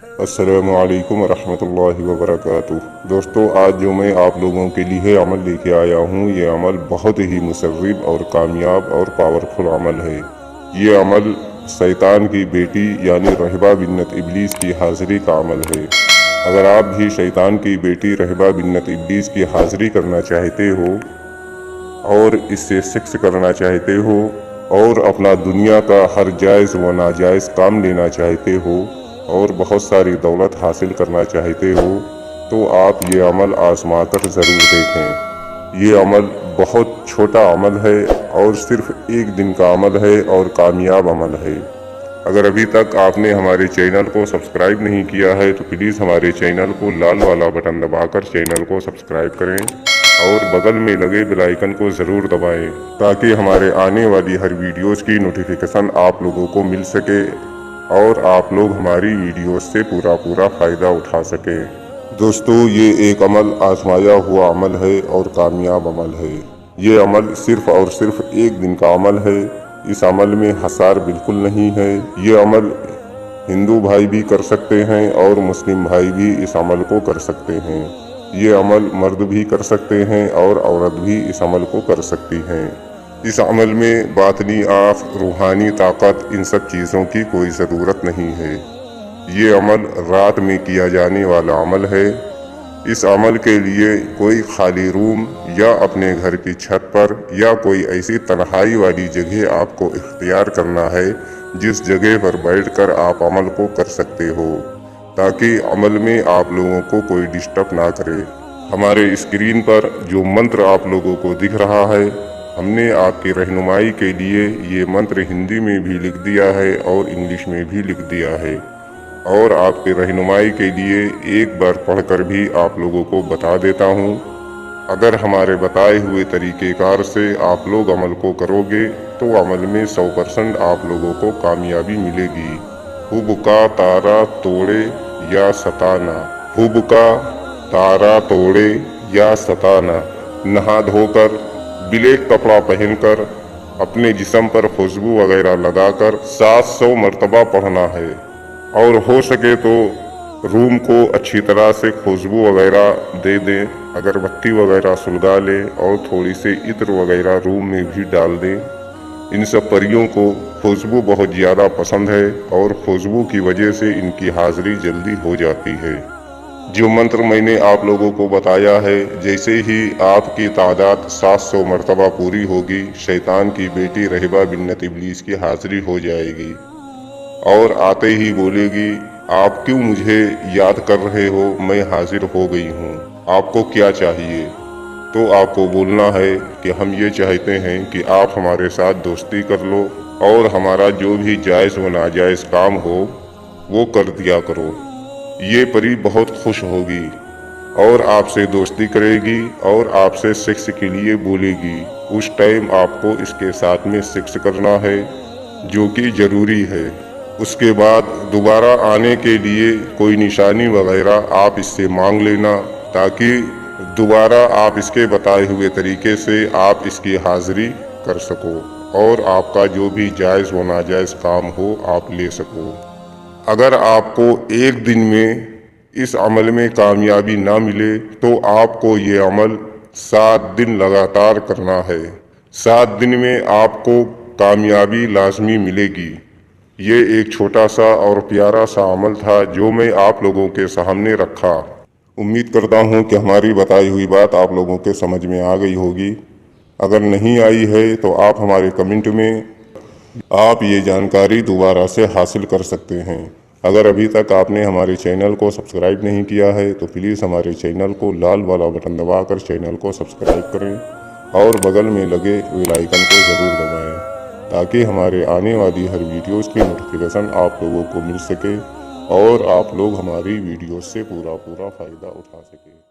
السلام علیکم ورحمۃ اللہ وبرکاتہ۔ دوستو، آج جو میں آپ لوگوں کے لیے عمل لے کے آیا ہوں، یہ عمل بہت ہی مسرب اور کامیاب اور پاورفل عمل ہے۔ یہ عمل شیطان کی بیٹی یعنی رہبہ بنت ابلیس کی حاضری کا عمل ہے۔ اگر آپ بھی شیطان کی بیٹی رہبہ بنت ابلیس کی حاضری کرنا چاہتے ہو اور اس سے سیکس کرنا چاہتے ہو اور اپنا دنیا کا ہر جائز و ناجائز کام لینا چاہتے ہو اور بہت ساری دولت حاصل کرنا چاہتے ہو، تو آپ یہ عمل آزما کر ضرور دیکھیں۔ یہ عمل بہت چھوٹا عمل ہے اور صرف ایک دن کا عمل ہے اور کامیاب عمل ہے۔ اگر ابھی تک آپ نے ہمارے چینل کو سبسکرائب نہیں کیا ہے تو پلیز ہمارے چینل کو لال والا بٹن دبا کر چینل کو سبسکرائب کریں اور بغل میں لگے بیل آئیکن کو ضرور دبائیں تاکہ ہمارے آنے والی ہر ویڈیوز کی نوٹیفیکیشن آپ لوگوں کو مل سکے اور آپ لوگ ہماری ویڈیوز سے پورا فائدہ اٹھا سکیں۔ دوستو، یہ ایک عمل آزمایا ہوا عمل ہے اور کامیاب عمل ہے۔ یہ عمل صرف اور صرف ایک دن کا عمل ہے۔ اس عمل میں حصار بالکل نہیں ہے۔ یہ عمل ہندو بھائی بھی کر سکتے ہیں اور مسلم بھائی بھی اس عمل کو کر سکتے ہیں۔ یہ عمل مرد بھی کر سکتے ہیں اور عورت بھی اس عمل کو کر سکتی ہیں۔ اس عمل میں باطنی آنکھ، روحانی طاقت، ان سب چیزوں کی کوئی ضرورت نہیں ہے۔ یہ عمل رات میں کیا جانے والا عمل ہے۔ اس عمل کے لیے کوئی خالی روم یا اپنے گھر کی چھت پر یا کوئی ایسی تنہائی والی جگہ آپ کو اختیار کرنا ہے جس جگہ پر بیٹھ کر آپ عمل کو کر سکتے ہو تاکہ عمل میں آپ لوگوں کو کوئی ڈسٹرب نہ کرے۔ ہمارے اسکرین پر جو منتر آپ لوگوں کو دکھ رہا ہے، ہم نے آپ کی رہنمائی کے لیے یہ منتر ہندی میں بھی لکھ دیا ہے اور انگلش میں بھی لکھ دیا ہے، اور آپ کی رہنمائی کے لیے ایک بار پڑھ کر بھی آپ لوگوں کو بتا دیتا ہوں۔ اگر ہمارے بتائے ہوئے طریقہ کار سے آپ لوگ عمل کو کرو گے تو عمل میں 100% آپ لوگوں کو کامیابی ملے گی۔ حب کا تارا توڑے یا ستانا، حب کا تارا توڑے یا ستانا، نہا دھو کر، بلیک کپڑا پہن کر، اپنے جسم پر خوشبو وغیرہ لگا کر 700 مرتبہ پڑھنا ہے، اور ہو سکے تو روم کو اچھی طرح سے خوشبو وغیرہ دے دیں، اگربتی وغیرہ سلگا لیں اور تھوڑی سی عطر وغیرہ روم میں بھی ڈال دیں۔ ان سب پریوں کو خوشبو بہت زیادہ پسند ہے اور خوشبو کی وجہ سے ان کی حاضری جلدی ہو جاتی ہے۔ جو منتر میں نے آپ لوگوں کو بتایا ہے، جیسے ہی آپ کی تعداد 700 مرتبہ پوری ہوگی، شیطان کی بیٹی رہبہ بنت ابلیس کی حاضری ہو جائے گی اور آتے ہی بولے گی، آپ کیوں مجھے یاد کر رہے ہو؟ میں حاضر ہو گئی ہوں، آپ کو کیا چاہیے؟ تو آپ کو بولنا ہے کہ ہم یہ چاہتے ہیں کہ آپ ہمارے ساتھ دوستی کر لو اور ہمارا جو بھی جائز و ناجائز کام ہو وہ کر دیا کرو۔ یہ پری بہت خوش ہوگی اور آپ سے دوستی کرے گی اور آپ سے سیکس کے لیے بولے گی۔ اس ٹائم آپ کو اس کے ساتھ میں سیکس کرنا ہے جو کہ ضروری ہے۔ اس کے بعد دوبارہ آنے کے لیے کوئی نشانی وغیرہ آپ اس سے مانگ لینا تاکہ دوبارہ آپ اس کے بتائے ہوئے طریقے سے آپ اس کی حاضری کر سکو اور آپ کا جو بھی جائز و ناجائز کام ہو آپ لے سکو۔ اگر آپ کو ایک دن میں اس عمل میں کامیابی نہ ملے تو آپ کو یہ عمل 7 دن لگاتار کرنا ہے۔ 7 دن میں آپ کو کامیابی لازمی ملے گی۔ یہ ایک چھوٹا سا اور پیارا سا عمل تھا جو میں آپ لوگوں کے سامنے رکھا۔ امید کرتا ہوں کہ ہماری بتائی ہوئی بات آپ لوگوں کے سمجھ میں آ گئی ہوگی۔ اگر نہیں آئی ہے تو آپ ہمارے کمنٹ میں آپ یہ جانکاری دوبارہ سے حاصل کر سکتے ہیں۔ اگر ابھی تک آپ نے ہمارے چینل کو سبسکرائب نہیں کیا ہے تو پلیز ہمارے چینل کو لال والا بٹن دبا کر چینل کو سبسکرائب کریں اور بغل میں لگے بیل آئیکن کو ضرور دبائیں تاکہ ہمارے آنے والی ہر ویڈیوز کی نوٹیفیکیشن آپ لوگوں کو مل سکے اور آپ لوگ ہماری ویڈیوز سے پورا فائدہ اٹھا سکیں۔